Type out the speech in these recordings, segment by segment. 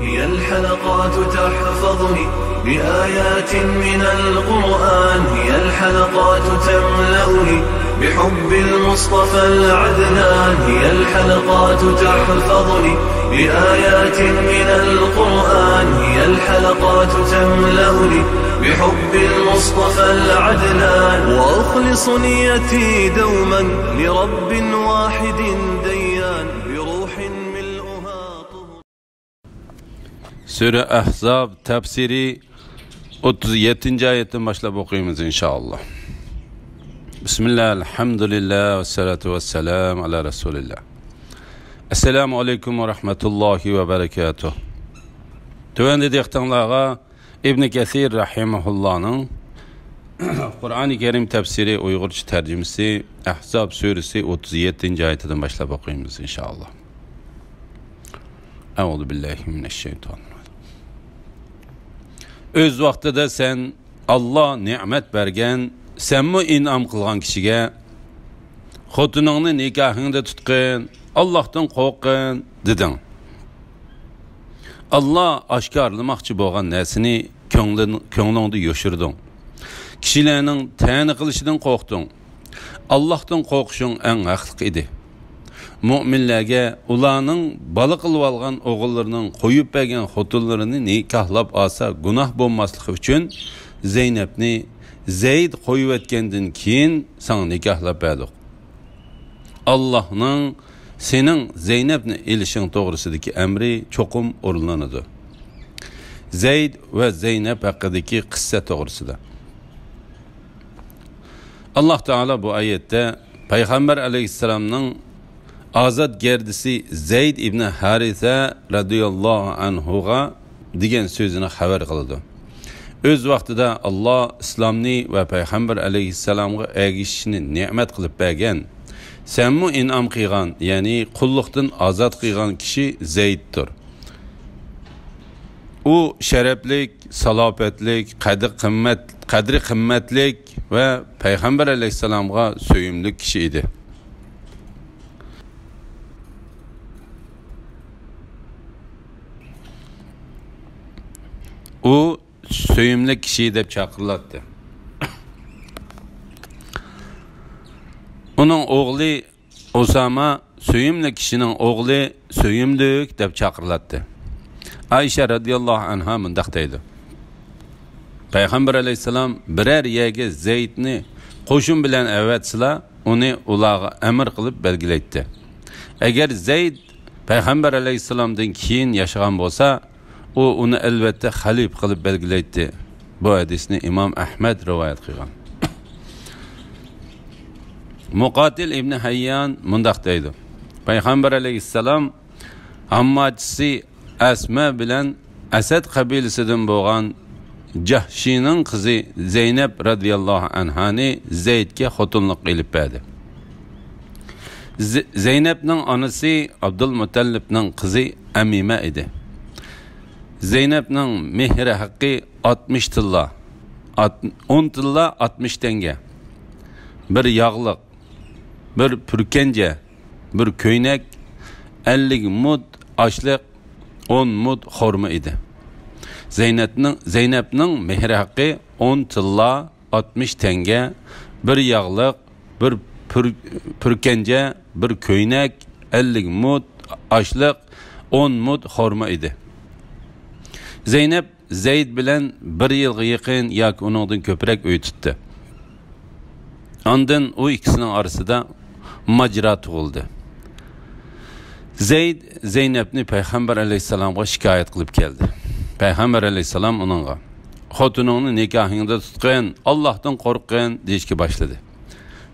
هي الحلقات تحفظني بآيات من القرآن، هي الحلقات تملأني بحب المصطفى العدنان، هي الحلقات تحفظني بآيات من القرآن، هي الحلقات تملأني بحب المصطفى العدنان، وأخلص نيتي دوما لرب واحد ديان بروح ملؤها طهر. Sure Ahzab tefsiri 37. ayetten başlayıp okuyumuz inşallah. Bismillah, elhamdülillah, ve salatu ve selam ala Resulillah. Esselamu aleyküm ve rahmetullahi ve berekatuh. Tövende diyektanlığa İbn-i Kesir Rahimahullah'ın Kur'an-ı Kerim tefsiri Uygurca tercümesi Ahzab suresi 37. ayetten başlayıp okuyumuz inşallah. Euzubillahimineşşeytanirracim. Öz vaqtida sen Allah nimet bergen, sen mi inam qilgan kishiga xotiningni nikohingda tutqin, Allohdan qo'rqin deding. Allah oshkorlamoqchi bo'lgan narsani ko'nglingda yoshirding. Kishilarning ta'ni qilishidan qo'rqding. Allohdan qo'rqishing eng haqliq edi. Mu'minlarga ularning bola qilib olgan o'g'illarining qo'yib bergan xotinlarini nikohlab olsa gunoh bo'lmasligi uchun Zeynepni Zeyd qo'yib etgandan keyin sana nikohlab berdik. Allohning sening Zeynepni elishing to'g'risidagi amri cho'qim o'rinlanadi. Zeyd va Zeynep haqidagi qissa to'g'risida. Alloh taolo bu oyatda Payg'ambar alayhissalomning azad gerdisi Zeyd ibn Haritha radıyallahu anhuga degan so'zini xabar qildi. Öz vaqtida Allah islomni va Payg'ambar alayhissalomga ergishishni ne'mat qilib bergan, senmi in'om qilgan, ya'ni qulluqdan azod qilgan kishi Zeyddir. U sharaflik, salopatlik, qadri qimmatlik va Payg'ambar alayhissalomga so'yimli kishi edi. O söyümlü kişiyi de çakırlattı. Onun oğlu Osama söyümlü kişinin oğlu söyümlük de çakırlattı. Ayşe radıyallahu anha mındaktaydı. Peygamber aleyhisselam birer yege Zeydni koşun bilen evetsila onu ulağa emir kılıp belgileydi. Eğer Zeyd Peygamber aleyhisselamdan keyin yaşagan bolsa o onu elbette halif kılıp belgileydi. Bu hadisini İmam Ahmed rivayet kılgan. Muqatil İbn Hayyan mundaktaydı. Peygamber aleyhisselam ammacısı Esma bilen Esed kabilesinden boğan Cahşi'nin kızı Zeynep radıyallahu anhani Zeyd'ke xotunluq ilip berdi. Zeynep'nin anası Abdülmutallib'nin kızı Amime idi. Zeynep'nin mehri hakkı 60 tilla, 10 tilla 60 tenge. Bir yağlık, bir pürkence, bir köynek, 50 mud açlık, 10 mud xorma idi. Zeynep'nin mehri hakkı 10 tilla 60 tenge, bir yağlık, bir pürkence, bir köynek, 50 mud açlık, 10 mud xorma idi. Zeynep Zeyd bilen bir yılga yakın yoki onundan köprek öy tuttu. Ondan o ikisinin arasında macera tug'ildi. Zeyd Zeynepni Peygamber aleyhisselamga shikoyat qilib keldi. Peygamber aleyhisselam onunga xotiningni nikohingda tutqin, Allohdan qo'rqin deyishga boshladi.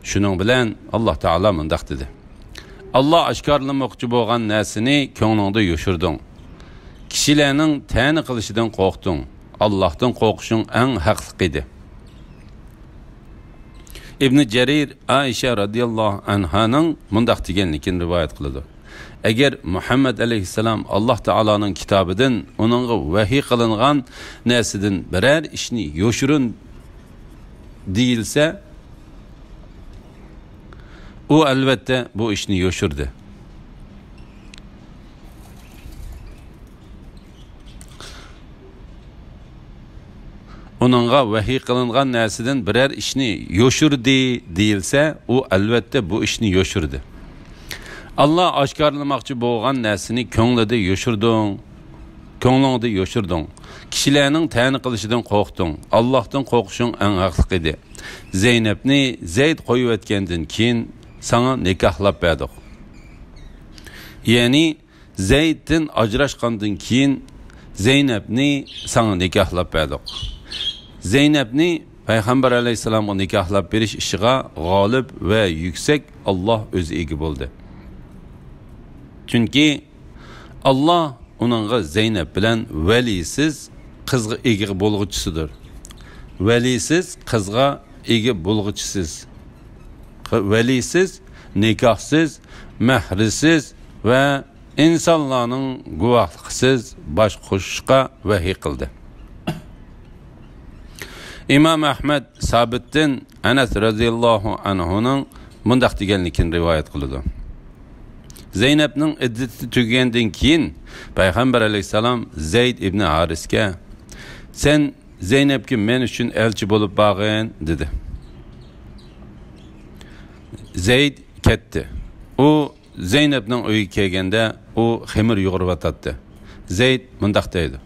Shuning bilan Alloh taolo mundaq dedi. Allah oshkorlamoqchi bo'lgan narsani ko'nglingda yoshirding. Kishilarning ta'ni qilishidan qo'rqding. Allohdan qo'rqishing eng haqliq edi. İbn Cerir Ayşe radıyallahu anhaning mundaq deganligini rivoyat qiladi. Agar Muhammad alayhissalom Alloh taoloning kitobidan uningga vahiy qilingan narsadan biror ishni yoshirin deyilsa, u albatta bu ishni yoshirdi. onunğa vahiy qilingan narsadan birer ishni yoshirdi deyilsa, u albatta bu ishni yoshirdi. Allah oshkorlamoqchi bo'lgan narsani ko'nglida yoshirding, ko'nglingda yoshirding. Kishilarning ta'ni qilishidan qo'rqding. Allohdan qo'rqishing eng haqliq edi. Zeynepni Zeyd qo'yib o'tgandan keyin sana nikohlab berdik. Ya'ni Zeyddan ajrashgandan keyin Zeynepni sana nikohlab berdik. Zeynepni Payg'ambar alayhisalomga nikohlab berish ishiga g'olib va yuksak Allah o'zi ega bo'ldi. Chunki Allah onunğa Zeynep bilen velisiz qizga ega bo'lg'uchisidir. Velisiz qizga ega bo'lg'uchisiz. Velisiz, nikohsiz, mahrisiz ve insonlarning guvohligisiz bosh qo'shishga vahiy qildi. İmam Ahmed Sabit'ten Anas radıyallahu anhu'nun mundaq deganligini rivoyat qiladi. Zeynep'nin iddeti tugagandan keyin Payg'ambar alayhisalom Zeyd ibn Harisga sen Zeynep'ga men uchun elchi bo'lib bag'in dedi. Zeyd ketdi. U Zeynep'nin uyiga kelganda u ximir yug'urib atadi. Zeyd mundaq deydi.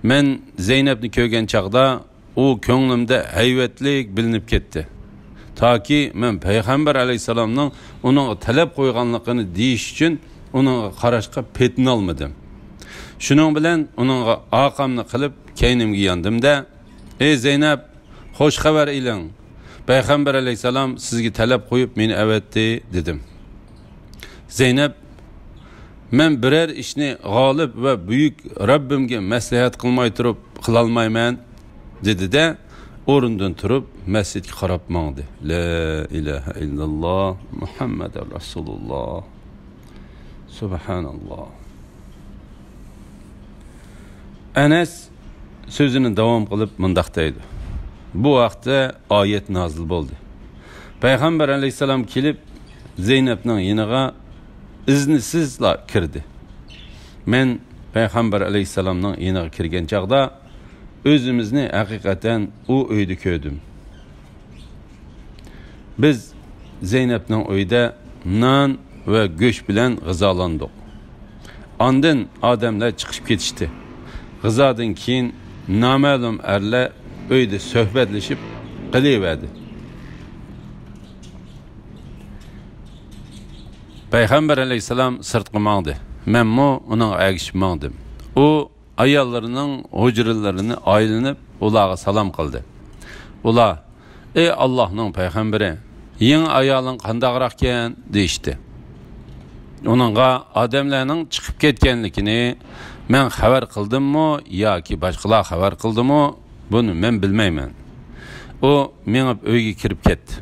Men Zeynep'ni ko'rgan chaqda u ko'nglimda hayvatlik bilinib ketdi. Taki men Payg'ambar alayhisalomning uning talab qo'yganligini deyish uchun uning qarashga petin olmadim. Shuning bilan uning aqamni qilib keynimga yondimda, "Ey Zeynep, xo'sh xabar iling. Payg'ambar alayhisalom sizga talab qo'yib meni avatdi" dedim. Zeynep, "Men birer ishni g'olib va buyuk Rabbimga maslahat qilmay turib qila olmayman" dedi-de, o'rnidan turib masjidga qarab mangdi. La ilaha illalloh Muhammadur Rasululloh. Subhanalloh. Anas sözünü davom qilib mundaq deydi. Bu vaqtda oyat nozil bo'ldi. Payg'ambar alayhisalom kelib Zeynepning yiniga iznisizla kirdi. Men Payg'ambar alayhisalomning yiniga kirgan chaqda özümüzni hakikaten o uyda ko'rdim. Biz Zeynep'nin uyda nan ve go'sht bilan g'izolandik. Ondan odamlar chiqib ketishdi. G'izodan keyin noma'lum erlar uyda suhbatlashib qilaverdi. Payg'ambar alayhisalom sirtqa mangdi. Menmo uning agishib mangdim. O ayollarının hücrelerini aylanıp ulağa salam kıldı. Ula, ey Allah'ın peygamberi, yeni ayalın qandaqraqken deyişti. Onunğa adamlarının çıkıp ketkenlikini men xabar qildim mı ya ki başqalar xabar qildi mı bunu men bilmeymen. O menip öyge kirip ketdi.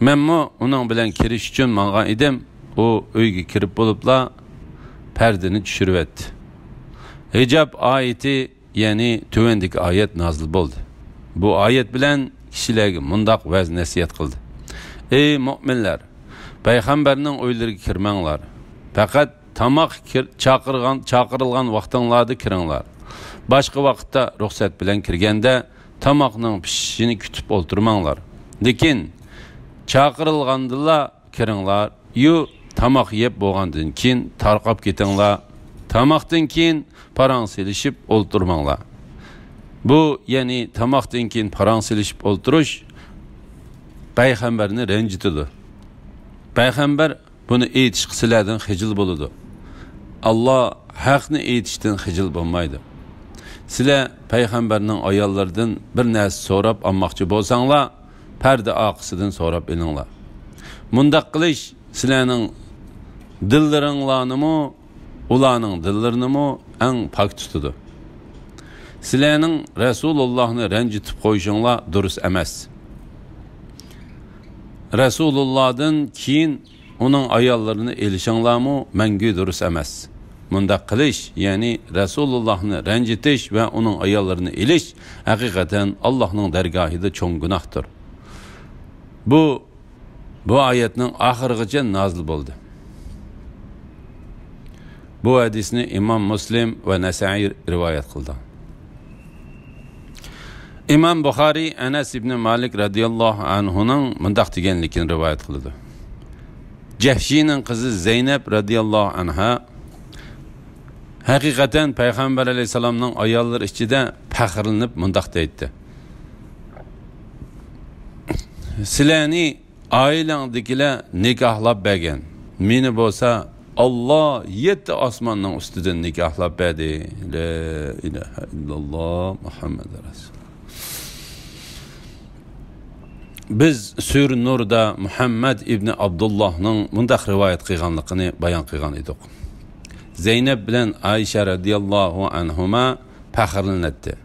Menmo onun bilen kiriş üçün mangan idim. O öyge kirip bulupla perdeni düşürüp etdi. Hicab ayeti yani tövendeki ayet nazil bo'ldi. Bu ayet bilen kişilerge mundaq vaz nasihat qildi. Ey mu'minlar, Payg'ambarning o'ylariga kirmanglar. Faqat tamoq chaqirilgan vaqtinglarda kiringlar. Boshqa vaqtda ruxsat bilan kirganda tamoqning pishishini kutib o'ltirmanglar. Lekin chaqirilgandilla kiringlar. Yu tamoq yeb bo'lgandan keyin tarqab ketinglar. Tamoqdan keyin parang silishib o'ltirmanglar. Bu yani tamoqdan keyin parang silishib o'ltirish payg'ambarni ranjitadi. Payg'ambar buni aytish qisilardan xijil bo'ladi. Allah haqni aytishdan xijil bo'lmaydi. Sizlar payg'ambarning ayollaridan bir narsa so'rab olmoqchi bo'lsanglar, parda oqisidan so'rab elinglar. Mundaq qilish sizlarning dillaringlarni ularning dillarini eng pok tutadi. Sizlarning Rasulullahni ranjitib qo'yishinglar durust emas. Rasulullahdan keyin uning ayollarini elishinglarmi mangu durust emas. Mundaq qilish, ya'ni Rasulullahni ranjitish va uning ayollarini elish haqiqatan Allohning dargohida cho'ng gunohdir. Bu oyatning oxirigacha nozil bo'ldi. Bu hadisni İmam Muslim ve Nasa'i rivayet qildi. İmam Buxoriy Anas ibn Malik radiyallohu anhuning mundaq deganligini rivoyat qiladi. Jahshiyning qizi Zeynab radiyallohu anha haqiqatan payg'ambar alayhisalomning ayollari ichida faxrlanib mundaq deydi. Sizlarni oilangdagilar nikohlab bergan. Meni bo'lsa Allah 7 osmonning ustidan nikohlab berdi. La ilaha illalloh Muhammad rasul. Biz Sur Nurda Muhammad ibn Abdullahning mundaq rivoyat qilganligini bayon qilgan edik. Zeynep bilan Ayşe radiyallohu anhuma faxrlanadi.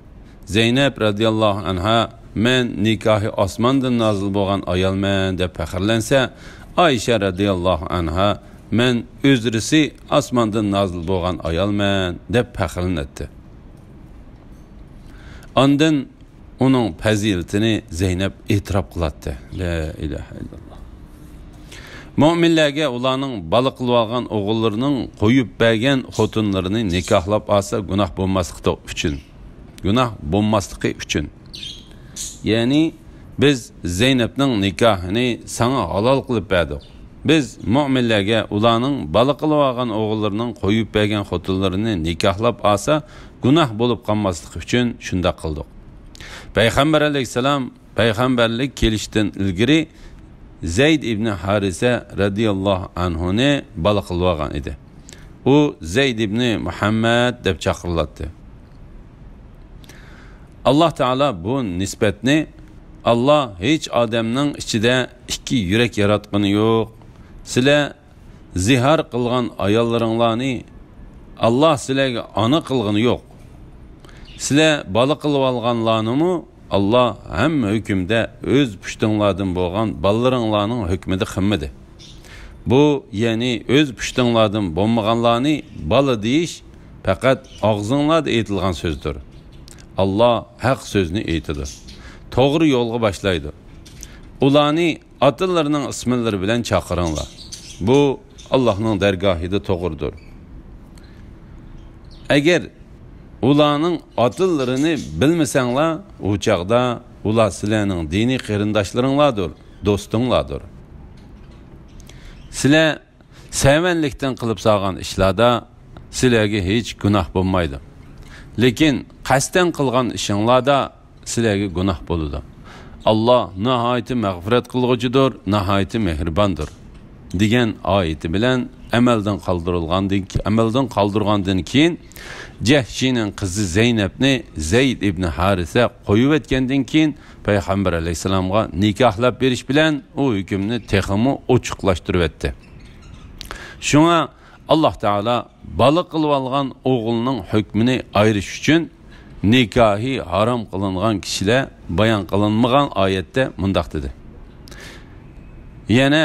Zeynep radiyallohu anha men nikohi osmondan nozil bo'lgan ayolman deb faxrlansa, Ayşe radiyallohu anha men o'zrisi osmondan nozil bo'lgan ayolman deb faxrlanadi. Ondan onun faziletini Zeynep e'tirof qiladi. La ilaha illalloh. Mu'minlarga ularning baliq qilib olgan o'g'illarining qo'yib bergan xotinlarini nikohlab olsa gunoh bo'lmasligi uchun. Gunoh bo'lmasligi uchun. Ya'ni biz Zeynepning nikohini sana halol qilib berdik. Biz mu'minlarga ularning baliq qilib olgan o'g'illarining qo'yib bergan xotinlarini nikohlab olsa gunoh bo'lib qolmasligi uchun shunda qildik. Payg'ambar alayhisalom payg'ambarlik kelishdan ilgari Zayd ibn Harisa radiyallohu anhuni baliq qilib olgan edi. U Zayd ibn Muhammad deb chaqiriladi. Allah Taala bu nisbatni Allah hech odamning ichida ikki yurak yaratgani yo'q. Sizlar zihar qilgan ayollaringlarni Allah sizlarga ona qilgani yo'q. Sizlar baliq qilib olganlarni Allah hamma hukmda o'z pushtinglardan bo'lgan ballariinglarning hukmida qilmadi. Bu ya'ni o'z pushtinglardan bo'lmaganlarni bala deyish faqat og'zinglarda aytilgan so'zdir. Allah haq so'zni aytadi. To'g'ri yo'lga boshlaydi. Ularni otalarining ismlari bilan chaqiringlar. Bu Allohning dargohida to'g'ridir. Agar ularning otillarini bilmasanglar, u chaqda ular sizlarning diniy qarindoshlaringlardir, do'stinglardir. Sizlar sevenlikdan qilib solgan ishlarda sizlarga hech gunoh bo'lmaydi. Lekin qasddan qilgan ishinglarda sizlarga gunoh bo'ladi. Allah nihoyat mag'firat qilg'uchidir, nihoyat mehribondir degan oyati bilan amaldan qoldirgandan keyin Jahshiyning qizi Zeynepni Zayd ibn Harisa qo'yib etgandan keyin payg'ambar alayhisalomga nikohlab berish bilan u hukmni texmi ochiqlashtirib etdi. Shunga Allah Taala baliq qilib olgan o'g'ilning hukmini ayirish uchun nikohi harom qilingan kishilar bayon qilinmagan oyatda mundaq dedi. Yana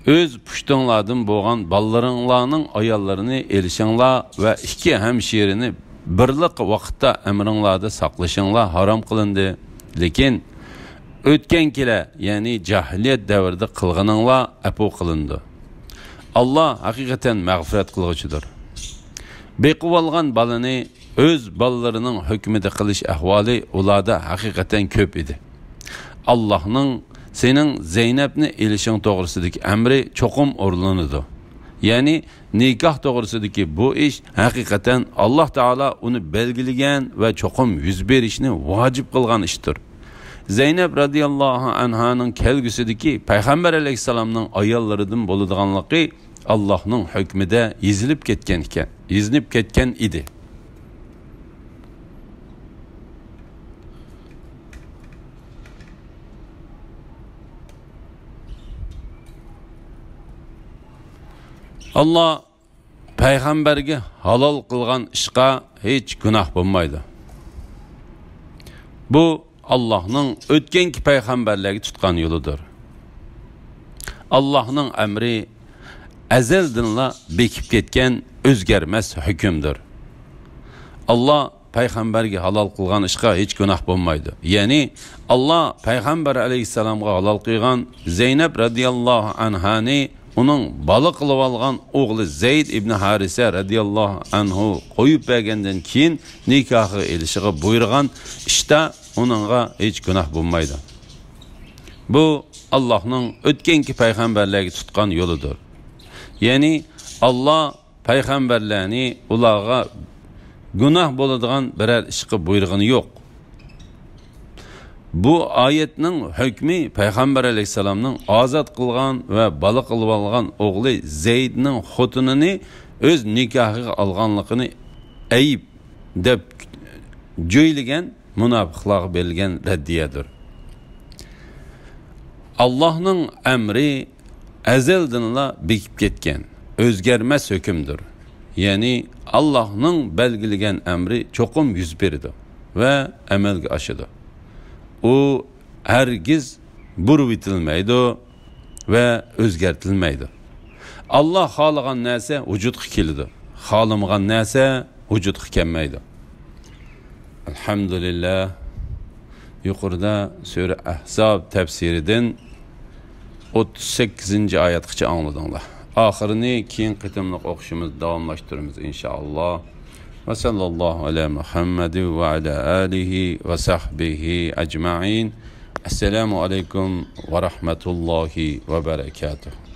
öz pushtinglardan bo'lgan ballariinglarning ayollarini elishinglar va ikki hamshirini birlik vaqtda amringlarda saqlashinglar harom qilindi. Lekin o'tgankilar, ya'ni jahiliyat davrida qilganinglar afu qilindi. Allah haqiqatan mag'firat qilg'uchidir. Beqib olgan balani öz ballarının hükmüde qilish ahvoli ularda haqiqatan ko'p edi. Allohning sening Zeynepni elishing to'g'risidagi amri cho'qim o'rlanadi. Ya'ni nikoh to'g'risidagi bu ish haqiqatan Alloh Taala uni belgilagan va cho'qim yuz berishni vojib qilgan ishdir. Zeynep radiyallohu anhaning kelgusidagi payg'ambar alayhisalomning ayollaridan bo'ladiganligi Allohning hukmida yezilib ketgan edi. Allah payg'ambarga halol qilgan ishqa hech gunoh bo'lmaydi. Bu Allohning o'tganki payg'ambarlarga tutgan yo'lidir. Allohning amri azaldanla bekib ketgan o'zgarmas hukmdir. Allah payg'ambarga halol qilgan ishqa hech gunoh bo'lmaydi. Ya'ni Allah payg'ambar alayhisalomga halol qilgan Zeynep radiyallohu anhani uning bola qilib olgan o'g'li Zayd ibn Harisa radhiyallohu anhu qo'yib bergandan keyin nikohi elishiga buyurgan ishda uningga hech gunoh bo'lmaydi. Bu Allohning o'tganki payg'ambarlarga tutgan yo'lidir. Ya'ni Alloh payg'ambarlarni ularga gunoh bo'ladigan biror ishga buyurgani yo'q. Bu oyatning hukmi payg'ambar alayhisalomning ozod qilgan va bola qilib olgan o'g'li Zaydning xotinini o'z nikohiga olganligini ayib deb jo'ylagan munofiqlarga berilgan raddiyadir. Allohning amri azaldanla bekib ketgan, o'zgarmas hukmdir. Ya'ni Allohning belgilagan amri cho'qim yuz berdi va amalga oshadi. U hergiz burib itilmaydi ve özgertilmeydi. Allah xalagan narsa vücudga keladi. Xalamagan narsa vücudga kelmaydi. Elhamdülillah. Yuqorida Sura Ahzab tafsiridan 38. oyatgacha angladinglar. Oxirini keyin qitimliq o'qishimiz davomlashtiramiz inshaalloh. Ve sallallahu ala Muhammed ve ala alihi ve sahbihi ecma'in. Esselamu aleyküm ve rahmetullahi ve berekatuhu.